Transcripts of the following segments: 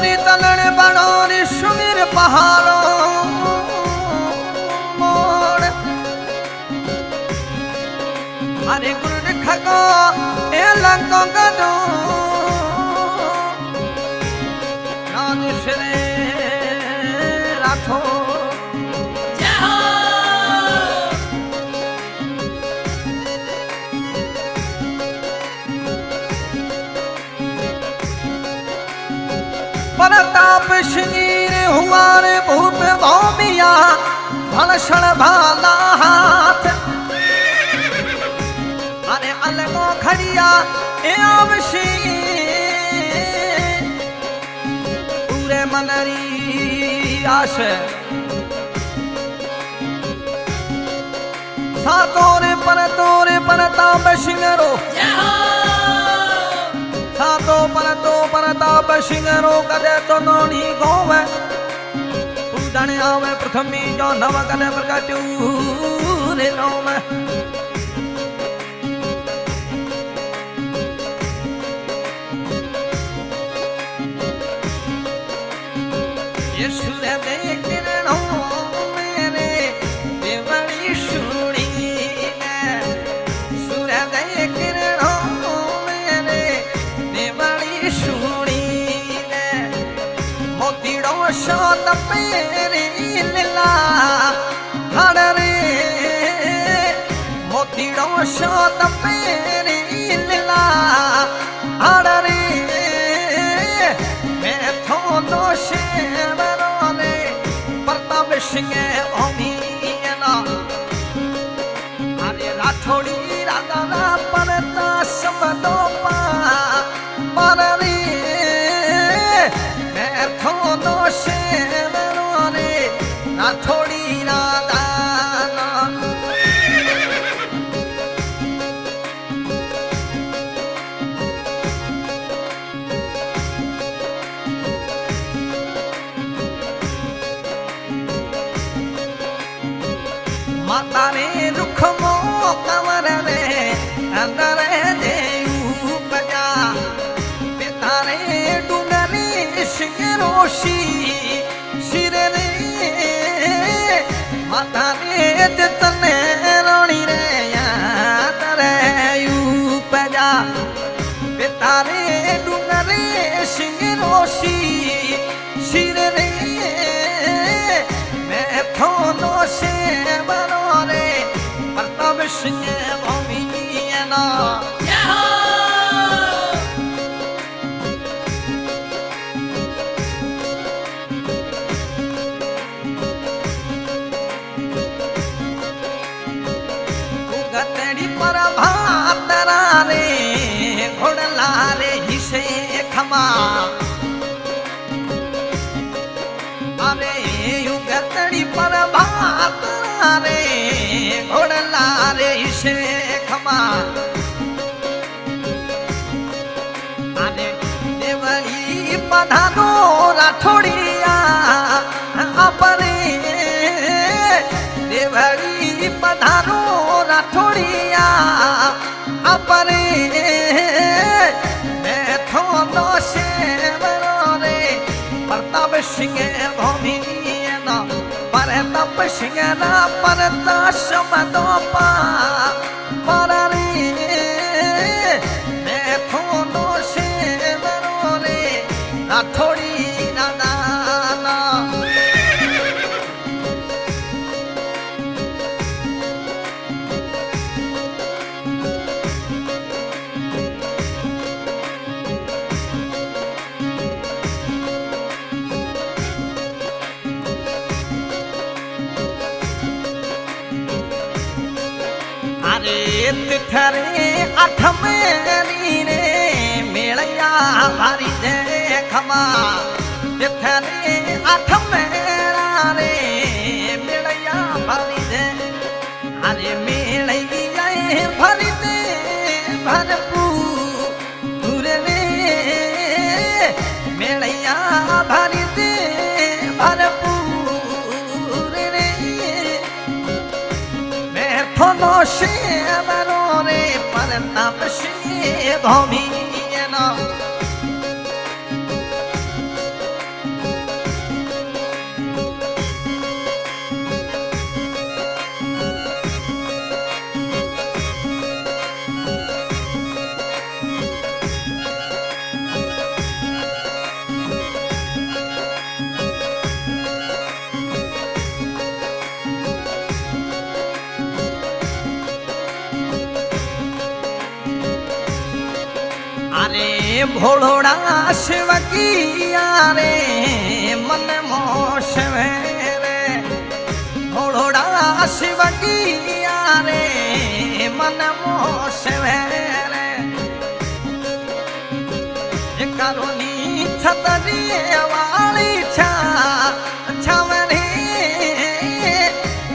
रे तलण बड़ो रे सुमिर पहाड़ो मोड़ अरे गुरु खगो ए लंको गडो नाद श्री राठो परताप शरीर हुआ रे भूप भौमिया भलषण भाला हाथ अरे अलगो खड़िया ए आवशी पूरे मनरी आश सातोरे परताप सिंगरो सातो परताप सिंगरो कदे तो नोनी गोवे उदण आवे प्रथमी जो नव कदे प्रकाटू रे नोम ये सूर्य दे किरणों मेरे देवड़ी सुनी ने सूर्य दे किरणों शोत पेरी लीला हर रे मोतीड़ो शोत पेरी लीला हर रे मैं थो दोषे बरोने प्रताप सिंह भूमियना अरे राठौड़ी राधा परता सबदो पा पर रे मैं थो दोषे बरोने राठौड़ी राधा माता रे रुख मो कमर रे अंदर दे उपजा पिता रे डूंगरी सिंह रोशी सिर रे माता रे तने रोणी रे अंदर उपजा पिता रे डूंगरी सिंह रोशी सिर रे मैं थोनो से प्रताप सिंह भूमियना गतड़ी पर भातरा रे घोड़ला रे हिसे खमा अरे यू गतड़ी पर भातरा रे घोड़ला रे हिसे खमा अरे देवली पधारो राठौड़िया अपने देवली पधारो राठौड़िया अपने मैं थोनो से बरोने प्रताप सिंह भूमियना परताप सिंह ना परता शब्दो पा पर रे मैं थोनो से बरोने राठौड़ी राधा अरे तिथरे अठ मेरी रे मेलया भारी दे खमा तिथरे अठ मेरा रे मेलया भारी दे अरे मेलया भारी दे भरपूर रे मेलया भारी दे भरपूर रे मैं थोनो से बरोने परताप सिंह भूमियना भोलोड़ा शिव किया रे मन मोश रे भोलोड़ा शिव किया रे मन मोश रे करोनी छतरी वाली छावनी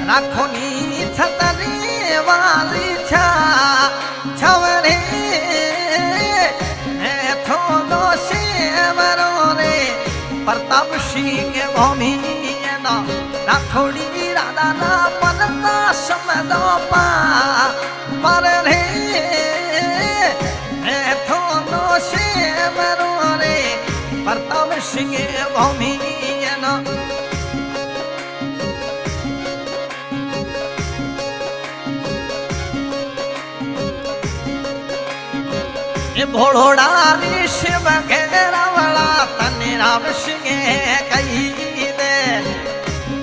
राखोनी छतरी वाली छावनी थोनो शेवरो रे प्रताप सिंह भूमि राठौड़ी राधा ना पलता समदो पर रे थोनो शेवरो रे प्रताप सिंह भूमि भोलोड़ा रे शिव घेरावला तने राम सिंह कही दे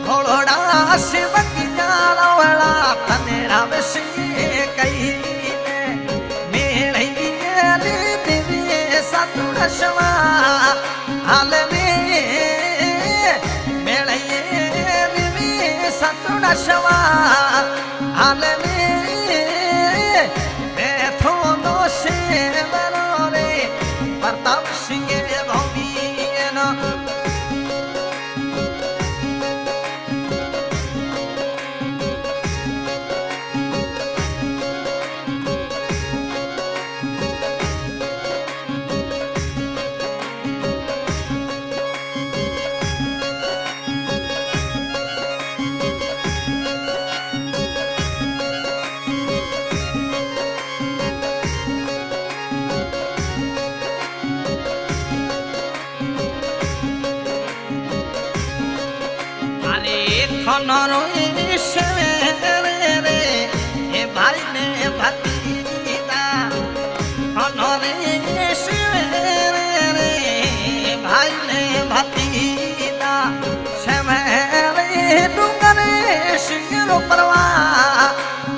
भोलोड़ा शिव घेरावला तने राम सिंह कही दे मेरे रे दिव्य सतुरशवा हाल में मेरे दिव्य सतुरशवा हाल में प्रताप सिंह भूमि खनरो रे ए भाई ने भतीजा खनरे रे भाई ने भतीजा शमरे डूंगरे सिंगरो परवा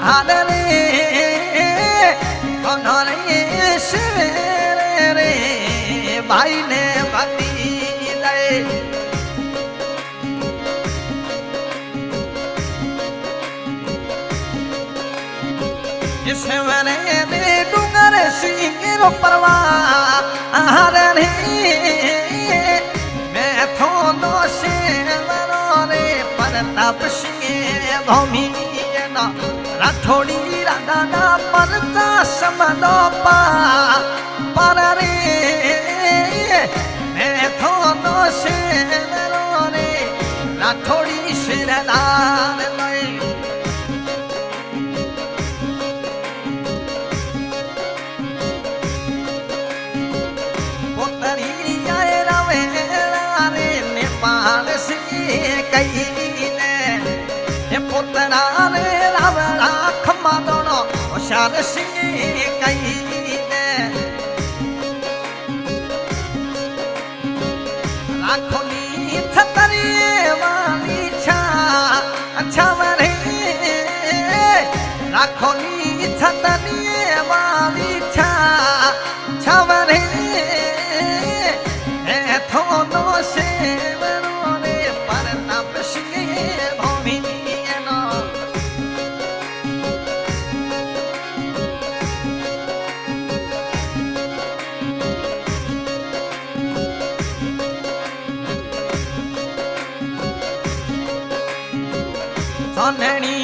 हाल रे खनरे रे भाई ने भतीजा शिवने दे डूंगर सिंगरो परवा रे मैं थोनो शेवरो रे प्रताप सिंह भूमि राठौड़ी राधा ना पलता समदो पर रे मैं थोनो शेवरो रे राठौड़ी शिरदार कही ने पुतना रे रावड़ा खम्मा दोनों होशियार सिंह कही ने राखोनी छतरी वाली छावनी राखोनी छतरी वाली छावनी थोनो शेवरो रे प्रताप सिंह भूमि सोननी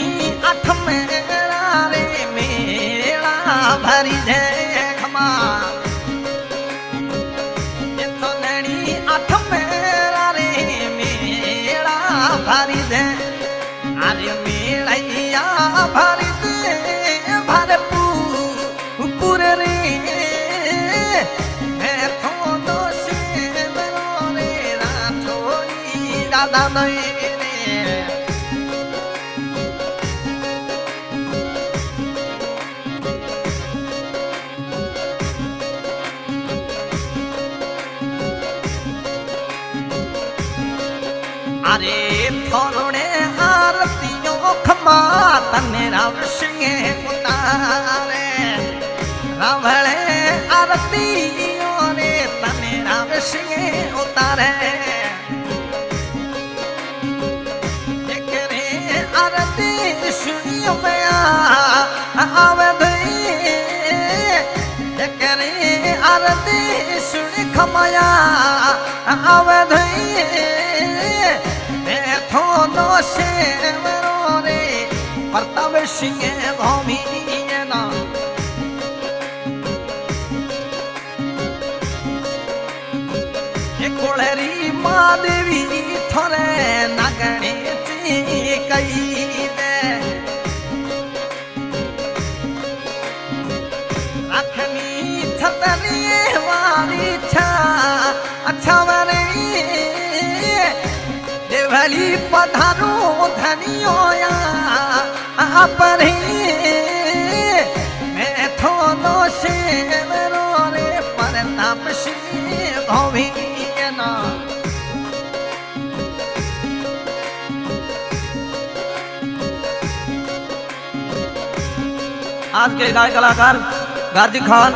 अठ मेरा रे मेला भरी दे खमा सोननी अठ मेरा रे मेला भरी दे अरे मेलैया भरी दे भरपूर रे मैं थोनो शेवरो रे राठौड़ी राधा नहीं अरे थोड़े आरतियों खमा तने राम सिंह उतारे रावले आरतियों ने परे करे आरती सुनियो मैं आवे करे आरती सुनी खमाया आवे थोनो से रे प्रताप सिंह भूमि ना कोलेरी माँ देवी थोरे नगणे कई दे रखनी छतरी वाली छा अच्छा वरे देवली पधारो धनियोया अपने मैं थोनो से रे प्रताप सिंह भूमि आज के गायक कलाकार गाजी खान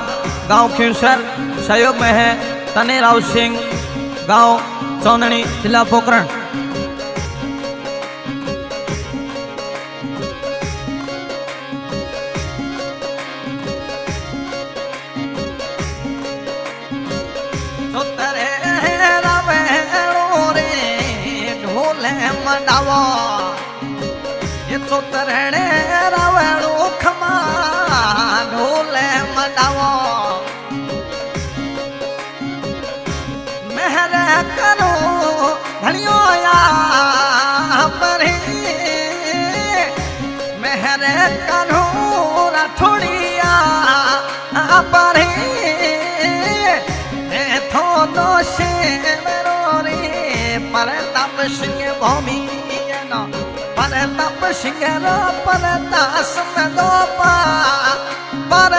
गांव खींसर सहयोग में है तने राव सिंह गांव चौननी जिला पोखरण। मंडावो ये चोतरणे रावणो खमा ढोले मंडावो मेहर करो धनियो या परे मेहर करो राठोड़िया परे थोनो से प्रताप सिंह भूमि प्रताप सिंह परदास में दो पा पर